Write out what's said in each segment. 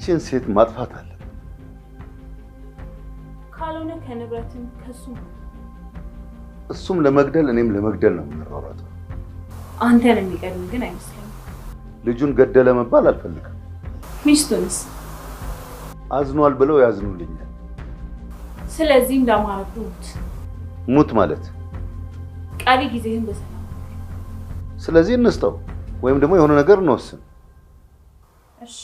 ይህችን ሴት ማጥፋት አለ ካልሆነ ከንብረትም ከሱም እሱም ለመግደል እኔም ለመግደል ነው የምንሯሯጠው። አንተን የሚቀድም ግን አይመስለኝም። ልጁን ገደለ መባል አልፈልግም። ሚስቱንስ አዝኗል ብለው ያዝኑልኛል። ስለዚህ እንዳማረብሩት ሙት ማለት ቀሪ ጊዜህን በሰላም ስለዚህ እንስጠው ወይም ደግሞ የሆነ ነገር እንወስን። እሺ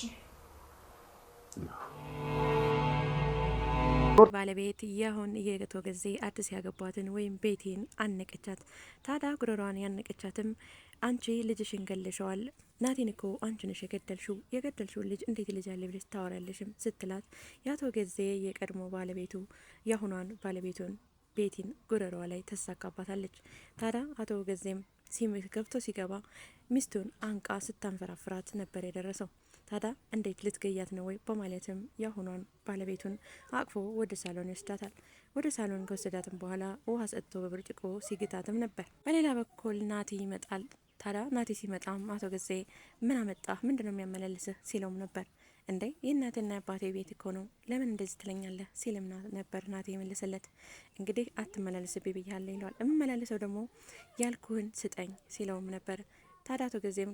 ባለቤት ያሁን የገቶ ጊዜ አዲስ ያገባትን ወይም ቤቴን አነቀቻት። ታዲያ ጉሮሯን ያነቀቻትም አንቺ ልጅሽን ገለሸዋል፣ ናቲን እኮ አንቺ ነሽ የገደልሽው ልጅ እንዴት ልጅ አለ ብለሽ ታወራለሽም ስትላት የአቶ ጊዜ የቀድሞ ባለቤቱ ያሁኗን ባለቤቱን ቤቲን ጉሮሯ ላይ ተሳካባታለች። ታዲያ አቶ ጊዜም ገብቶ ሲገባ ሚስቱን አንቃ ስታንፈራፍራት ነበር የደረሰው። ታዲያ እንዴት ልትገያት ነው ወይ በማለትም ያሁኗን ባለቤቱን አቅፎ ወደ ሳሎን ይወስዳታል። ወደ ሳሎን ከወሰዳትም በኋላ ውሃ ሰጥቶ በብርጭቆ ሲግታትም ነበር። በሌላ በኩል ናቲ ይመጣል። ታዲያ ናቲ ሲመጣም አቶ ጊዜ ምን አመጣህ ምንድነው የሚያመላልስህ ሲለውም ነበር። እንዴ የእናትና አባቴ ቤት እኮ ነው ለምን እንደዚህ ትለኛለህ ሲልም ነበር ናቲ የመለሰለት። እንግዲህ አትመላለስብኝ ብያለሁ ይለዋል። የምመላለሰው ደግሞ ያልኩህን ስጠኝ ሲለውም ነበር። ታዲያ አቶ ጊዜም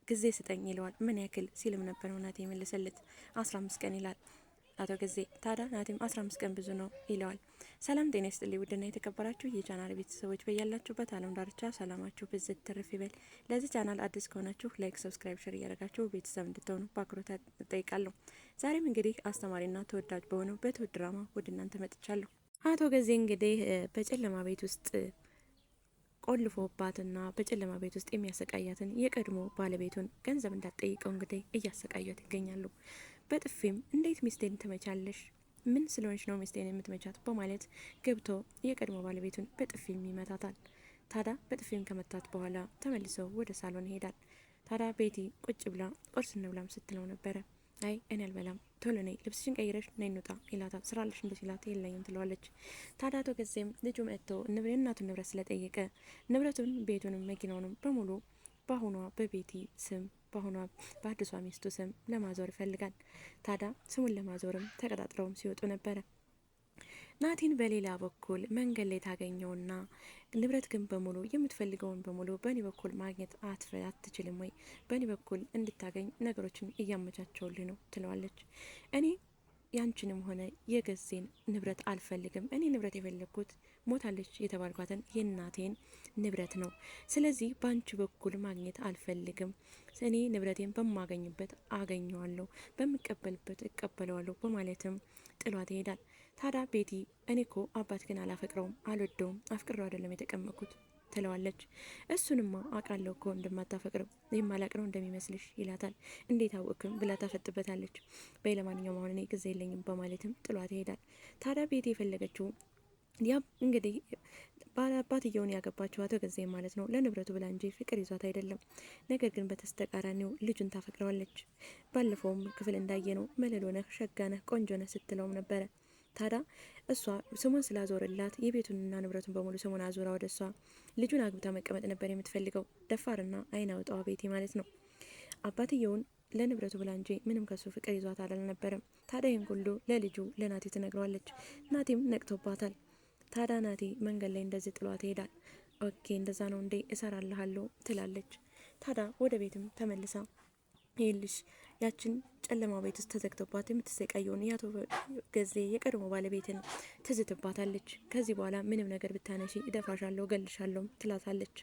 ጊዜ ስጠኝ ይለዋል። ምን ያክል ሲልም ነበር ናቲ የመለሰለት። 15 ቀን ይላል አቶ ጊዜ። ታዲያ ናቲም 15 ቀን ብዙ ነው ይለዋል። ሰላም ጤና ይስጥልኝ ውድና የተከበራችሁ የቻናል ቤተሰቦች በያላችሁበት ዓለም ዳርቻ ሰላማችሁ ብዝት ትርፍ ይበል። ለዚህ ቻናል አዲስ ከሆናችሁ ላይክ፣ ሰብስክራይብ፣ ሼር እያደረጋችሁ ቤተሰብ እንድትሆኑ በአክብሮት እጠይቃለሁ። ዛሬም እንግዲህ አስተማሪና ተወዳጅ በሆነው በትሁት ድራማ ወደ እናንተ መጥቻለሁ። አቶ ጊዜ እንግዲህ በጨለማ ቤት ውስጥ ቆልፎባትና በጨለማ ቤት ውስጥ የሚያሰቃያትን የቀድሞ ባለቤቱን ገንዘብ እንዳትጠይቀው እንግዲህ እያሰቃያት ይገኛሉ። በጥፊም እንዴት ሚስቴን ትመቻለሽ? ምን ስለሆንሽ ነው ሚስቴን የምትመቻት? በማለት ገብቶ የቀድሞ ባለቤቱን በጥፊም ይመታታል። ታዲያ በጥፊም ከመታት በኋላ ተመልሰው ወደ ሳሎን ይሄዳል። ታዲያ ቤቲ ቁጭ ብላ ቁርስ እንብላም ስትለው ነበረ። አይ እኔ አልበላም፣ ቶሎ ነይ ልብስሽን ቀይረሽ ነይ እንውጣ ይላታል። ስራለሽ እንደ ሲላት የለኝም ትለዋለች። ታዲያ አቶ ጊዜም ልጁ መጥቶ የእናቱን ንብረት ስለጠየቀ ንብረቱን፣ ቤቱንም፣ መኪናውንም በሙሉ በአሁኗ በቤቲ ስም በአዲሷ ሚስቱ ስም ለማዞር ይፈልጋል። ታዲያ ስሙን ለማዞርም ተቀጣጥረውም ሲወጡ ነበረ። ናቲን በሌላ በኩል መንገድ ላይ ታገኘውና ንብረት ግን በሙሉ የምትፈልገውን በሙሉ በእኔ በኩል ማግኘት አትችልም ወይ? በእኔ በኩል እንድታገኝ ነገሮችን እያመቻቸውልህ ነው ትለዋለች። እኔ ያንቺንም ሆነ የገዜን ንብረት አልፈልግም። እኔ ንብረት የፈለግኩት ሞታለች የተባልኳትን የእናቴን ንብረት ነው። ስለዚህ በአንቺ በኩል ማግኘት አልፈልግም። እኔ ንብረቴን በማገኝበት አገኘዋለሁ፣ በምቀበልበት እቀበለዋለሁ በማለትም ጥሏት ይሄዳል። ታዲያ ቤቲ እኔ እኮ አባት ግን አላፈቅረውም፣ አልወደውም፣ አፍቅረው አይደለም የተቀመጥኩት ትለዋለች። እሱንማ አውቃለሁ እኮ እንደማታፈቅረው የማላቅ ነው እንደሚመስልሽ ይላታል። እንዴት አወቅም ብላ ታፈጥበታለች። በይ ለማንኛውም አሁን እኔ ጊዜ የለኝም በማለትም ጥሏት ይሄዳል። ታዲያ ቤቲ የፈለገችው ያ እንግዲህ አባትየውን ያገባችው አቶ ጊዜ ማለት ነው ለንብረቱ ብላ እንጂ ፍቅር ይዟት አይደለም። ነገር ግን በተስተቃራኒው ልጁን ታፈቅረዋለች። ባለፈውም ክፍል እንዳየነው መለሎ ነህ፣ ሸጋ ነህ፣ ቆንጆ ነህ ስትለውም ነበረ። ታዲያ እሷ ስሙን ስላዞርላት የቤቱንና ንብረቱን በሙሉ ስሙን አዞራ ወደ እሷ ልጁን አግብታ መቀመጥ ነበር የምትፈልገው። ደፋርና አይን አውጣዋ ቤቲ ማለት ነው። አባትየውን ለንብረቱ ብላ እንጂ ምንም ከሱ ፍቅር ይዟት አልነበረም። ታዲያ ይህን ሁሉ ለልጁ ለናቲ ትነግረዋለች። ናቲም ነቅቶባታል። ታዲያ ናቲ መንገድ ላይ እንደዚህ ጥሏት ይሄዳል። ኦኬ እንደዛ ነው እንዴ እሰራልሃለሁ ትላለች። ታዲያ ወደ ቤትም ተመልሳ ይልሽ ያችን ጨለማ ቤት ውስጥ ተዘግቶባት የምትሰቃየውን የአቶ ጊዜ የቀድሞ ባለቤትን ትዝትባታለች። ከዚህ በኋላ ምንም ነገር ብታነሺ እደፋሻለሁ፣ እገልሻለሁ ትላታለች።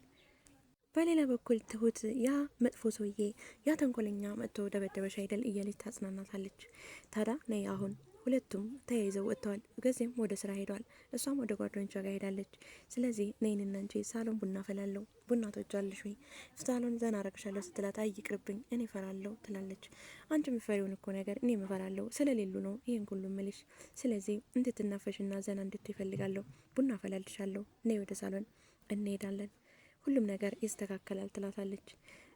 በሌላ በኩል ትሁት ያ መጥፎ ሰውዬ ያ ተንኮለኛ መጥቶ ደበደበሽ አይደል እያለች ታጽናናታለች። ታዲያ ነይ አሁን ሁለቱም ተያይዘው ወጥተዋል። ጊዜም ወደ ስራ ሄዷል። እሷም ወደ ጓደኞቿ ጋር ሄዳለች። ስለዚህ ነይንና እንጂ ሳሎን ቡና ፈላለሁ፣ ቡና ትወጃለሽ ወይ? ሳሎን ዘና አረግሻለሁ ስትላት አይ ይቅርብኝ እኔ እፈራለሁ ትላለች። አንቺ የምፈሪውን እኮ ነገር እኔ እፈራለሁ ስለሌሉ ነው ይሄን ሁሉ ምልሽ። ስለዚህ እንድትናፈሽና ዘና እንድትይ እፈልጋለሁ። ቡና አፈላልሻለሁ፣ ነይ ወደ ሳሎን እንሄዳለን፣ ሁሉም ነገር ይስተካከላል ትላታለች።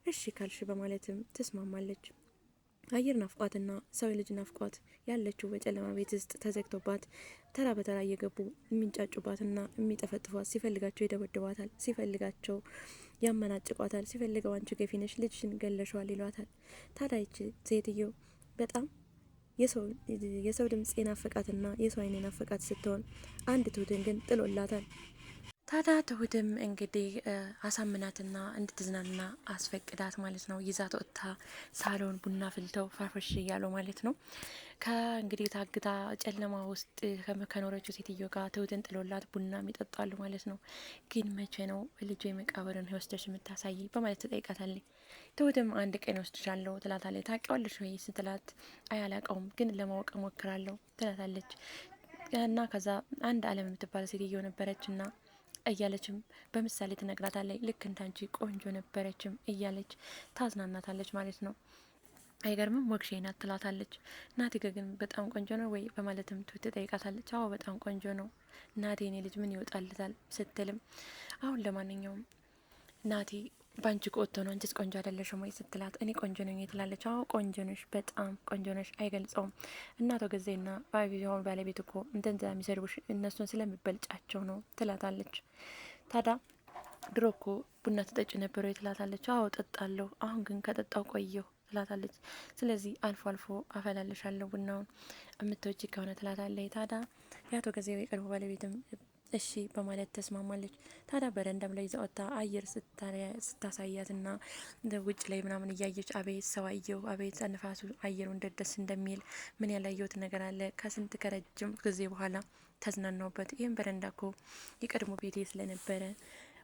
እሺ ካልሽ በማለትም ትስማማለች። አየር ናፍቋትና ሰው ልጅ ናፍቋት ያለችው በጨለማ ቤት ውስጥ ተዘግቶባት ተራ በተራ እየገቡ የሚንጫጩባትና የሚጠፈጥፏት፣ ሲፈልጋቸው ይደበድቧታል፣ ሲፈልጋቸው ያመናጭቋታል፣ ሲፈልገው አንቺ ገፊ ነሽ ልጅሽን ገለሸዋል ይሏታል። ታዲያ ይቺ ሴትዮ በጣም የሰው ድምጽ የናፈቃትና የሰው አይን የናፈቃት ስትሆን አንድ ትሁትን ግን ጥሎላታል። ታዲያ ትሁትም እንግዲህ አሳምናትና እንድትዝናና አስፈቅዳት ማለት ነው። ይዛት ወጥታ ሳሎን ቡና ፍልተው ፋርፈሽ እያለው ማለት ነው። ከእንግዲህ ታግታ ጨለማ ውስጥ ከኖረችው ሴትዮ ጋር ትሁትን ጥሎላት ቡናም ይጠጣሉ ማለት ነው። ግን መቼ ነው ልጁ የመቃብርን ወስደሽ የምታሳይ በማለት ትጠይቃታለች። ትሁትም አንድ ቀን ወስድሻለሁ ትላታለች። ታውቂዋለሽ ወይ ስትላት አይ አላውቀውም፣ ግን ለማወቅ ሞክራለሁ ትላታለች። እና ከዛ አንድ አለም የምትባል ሴትዮ ነበረች እና እያለችም በምሳሌ ትነግራታለች። ልክ እንዳንቺ ቆንጆ ነበረችም እያለች ታዝናናታለች ማለት ነው። አይገርምም ወግሼ ናት ትላታለች። ናቲ ግን በጣም ቆንጆ ነው ወይ በማለትም ትጠይቃታለች። አዎ በጣም ቆንጆ ነው ናቲ፣ እኔ ልጅ ምን ይወጣልታል ስትልም አሁን ለማንኛውም ናቲ ባንቺ ቆጥቶ ነው አንቺስ ቆንጆ አይደለሽም ወይ ስትላት እኔ ቆንጆ ነኝ ትላለች። አዎ ቆንጆ ነሽ፣ በጣም ቆንጆ ነሽ፣ አይገልጸውም። እናቶ ጊዜና ባቢሆን ባለቤት እኮ እንደዛ የሚሰድቡሽ እነሱን ስለሚበልጫቸው ነው ትላታለች። ታዲያ ድሮ እኮ ቡና ትጠጭ ነበር ወይ ትላታለች። አዎ ጠጣለሁ፣ አሁን ግን ከጠጣው ቆየሁ ትላታለች። ስለዚህ አልፎ አልፎ አፈላልሻለሁ ቡናውን የምትወጂ ከሆነ ትላታለች። ታዲያ የአቶ ጊዜ የቀድሞ ባለቤትም እሺ በማለት ተስማማለች። ታዲያ በረንዳም ላይ ዘወጣ አየር ስታሳያትና ውጭ ላይ ምናምን እያየች አቤት ሰው አየሁ፣ አቤት ንፋሱ አየሩ እንዴት ደስ እንደሚል ምን ያላየሁት ነገር አለ ከስንት ከረጅም ጊዜ በኋላ ተዝናናውበት። ይህም በረንዳ እኮ የቀድሞ ቤቴ ስለነበረ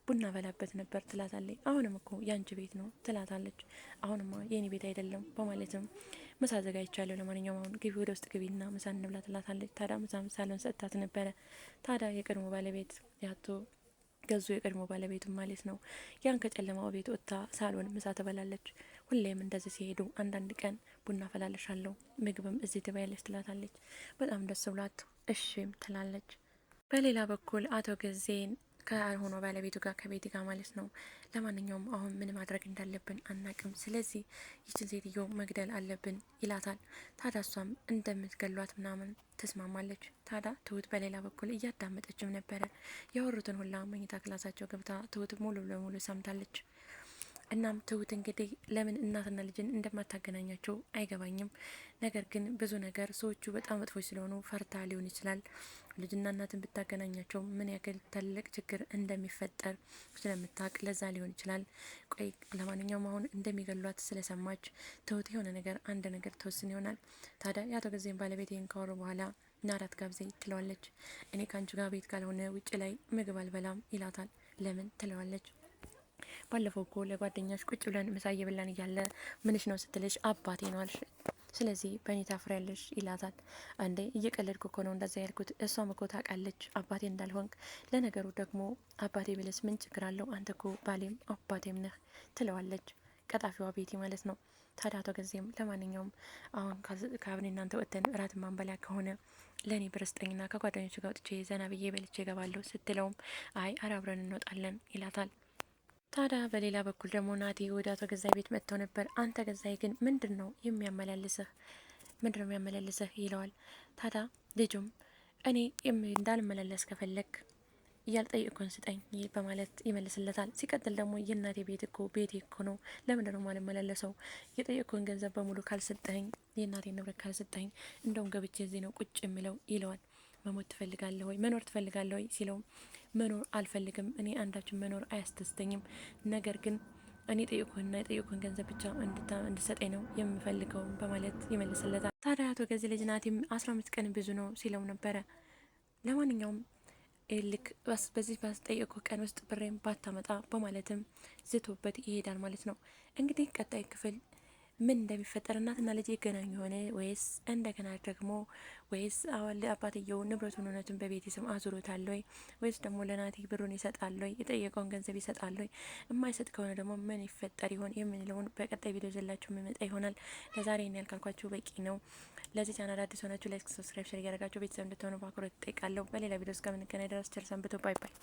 ቡና በላበት ነበር ትላታለች። አሁንም እኮ ያንቺ ቤት ነው ትላታለች። አሁንማ የኔ ቤት አይደለም በማለትም ምሳ አዘጋጅቻለሁ፣ ለማንኛውም አሁን ግቢ ወደ ውስጥ ግቢና ምሳ እንብላ ትላታለች። ታዲያ ምሳ ሳሎን ሰጥታት ነበረ። ታዲያ የቀድሞ ባለቤት ያቶ ገዙ የቀድሞ ባለቤቱ ማለት ነው ያን ከጨለማው ቤት ወጥታ ሳሎን ምሳ ትበላለች። ሁሌም እንደዚህ ሲሄዱ አንዳንድ ቀን ቡና ፈላልሻለሁ ምግብም እዚህ ትበያለች ትላታለች። በጣም ደስ ብሏት እሺም ትላለች። በሌላ በኩል አቶ ገዜን ከሆነ ባለቤቱ ጋር ከቤቲ ጋር ማለት ነው። ለማንኛውም አሁን ምን ማድረግ እንዳለብን አናቅም፣ ስለዚህ ይችን ሴትዮ መግደል አለብን ይላታል። ታዲያ እሷም እንደምትገሏት ምናምን ትስማማለች። ታዲያ ትሁት በሌላ በኩል እያዳመጠችም ነበረ። ያወሩትን ሁላ መኝታ ክላሳቸው ገብታ ትሁት ሙሉ ለሙሉ ሰምታለች። እናም ትሁት እንግዲህ ለምን እናትና ልጅን እንደማታገናኛቸው አይገባኝም። ነገር ግን ብዙ ነገር ሰዎቹ በጣም መጥፎች ስለሆኑ ፈርታ ሊሆን ይችላል። ልጅና እናትን ብታገናኛቸው ምን ያክል ትልቅ ችግር እንደሚፈጠር ስለምታውቅ ለዛ ሊሆን ይችላል። ቆይ ለማንኛውም አሁን እንደሚገሏት ስለሰማች ትሁት የሆነ ነገር አንድ ነገር ትወስን ይሆናል። ታዲያ የአቶ ጊዜን ባለቤት ይህን ካወሩ በኋላ ናራት ጋብዘኝ ትለዋለች። እኔ ከአንቺ ጋር ቤት ካልሆነ ውጭ ላይ ምግብ አልበላም ይላታል። ለምን ትለዋለች። ባለፈው እኮ ለጓደኛሽ ቁጭ ብለን ምሳ እየበላን እያለ ምንሽ ነው ስትልሽ አባቴ ነው አልሽ፣ ስለዚህ በእኔ ታፍሪያለሽ ይላታል። አንዴ እየቀለድኩ እኮ ነው እንደዛ ያልኩት፣ እሷም እኮ ታውቃለች አባቴ እንዳልሆንክ። ለነገሩ ደግሞ አባቴ ብለስ ምን ችግር አለው? አንተ እኮ ባሌም አባቴም ነህ ትለዋለች። ቀጣፊዋ ቤቲ ማለት ነው። ታዲያ አቶ ጊዜም ለማንኛውም አሁን ከአብኔ እናንተ ወጥተን እራት ማንበላ ከሆነ ለእኔ ብረስጠኝና ከጓደኞች ጋር ወጥቼ ዘና ብዬ በልቼ እገባለሁ ስትለውም አይ አብረን እንወጣለን ይላታል። ታዲያ በሌላ በኩል ደግሞ ናቲ ወደ አቶ ገዛይ ቤት መጥተው ነበር። አንተ ገዛይ ግን ምንድን ነው የሚያመላልስህ ይለዋል። ታዲያ ልጁም እኔ እንዳልመላለስ ከፈለግ እያልጠየቅኩን ስጠኝ በማለት ይመልስለታል። ሲቀጥል ደግሞ የእናቴ ቤት እኮ ቤቴ እኮ ነው፣ ለምንድን ነው የማልመላለሰው? የጠየቅኩን ገንዘብ በሙሉ ካልሰጠኝ፣ የእናቴ ንብረት ካልሰጠኝ እንደውም ገብቼ እዚህ ነው ቁጭ የሚለው ይለዋል። መሞት ትፈልጋለህ ወይ መኖር ትፈልጋለህ ወይ ሲለውም መኖር አልፈልግም፣ እኔ አንዳችን መኖር አያስደስተኝም፣ ነገር ግን እኔ ጠየቅኩህና የጠየቅኩህን ገንዘብ ብቻ እንድሰጠኝ ነው የምፈልገው በማለት ይመልስለታል። ታዲያ አቶ ገዚህ ልጅ ናቲም 15 ቀን ብዙ ነው ሲለው ነበረ። ለማንኛውም ልክ በዚህ ባስጠየቁ ቀን ውስጥ ብሬም ባታመጣ በማለትም ዝቶበት ይሄዳል ማለት ነው። እንግዲህ ቀጣይ ክፍል ምን እንደሚፈጠር እናትና ልጅ ይገናኙ ሆነ ወይስ እንደገና ደግሞ ወይስ አባትየው ንብረቱን እውነቱን በቤት ስም አዙሮታል ወይስ ደግሞ ለናቲ ብሩን ይሰጣል ወይ የጠየቀውን ገንዘብ ይሰጣል ወይ? የማይሰጥ ከሆነ ደግሞ ምን ይፈጠር ይሆን የምንለውን በቀጣይ ቪዲዮ ዘላችሁ የሚመጣ ይሆናል። ለዛሬ እኔ ያልካልኳችሁ በቂ ነው። ለዚህ ቻናል አዲስ ሆናችሁ ላይክ፣ ሰብስክራይብ፣ ሼር እያደረጋችሁ ቤተሰብ እንድትሆኑ በአክብሮት እጠይቃለሁ። በሌላ ቪዲዮ እስከምንገናኝ ድረስ ቸር ሰንብቱ። ባይ ባይ።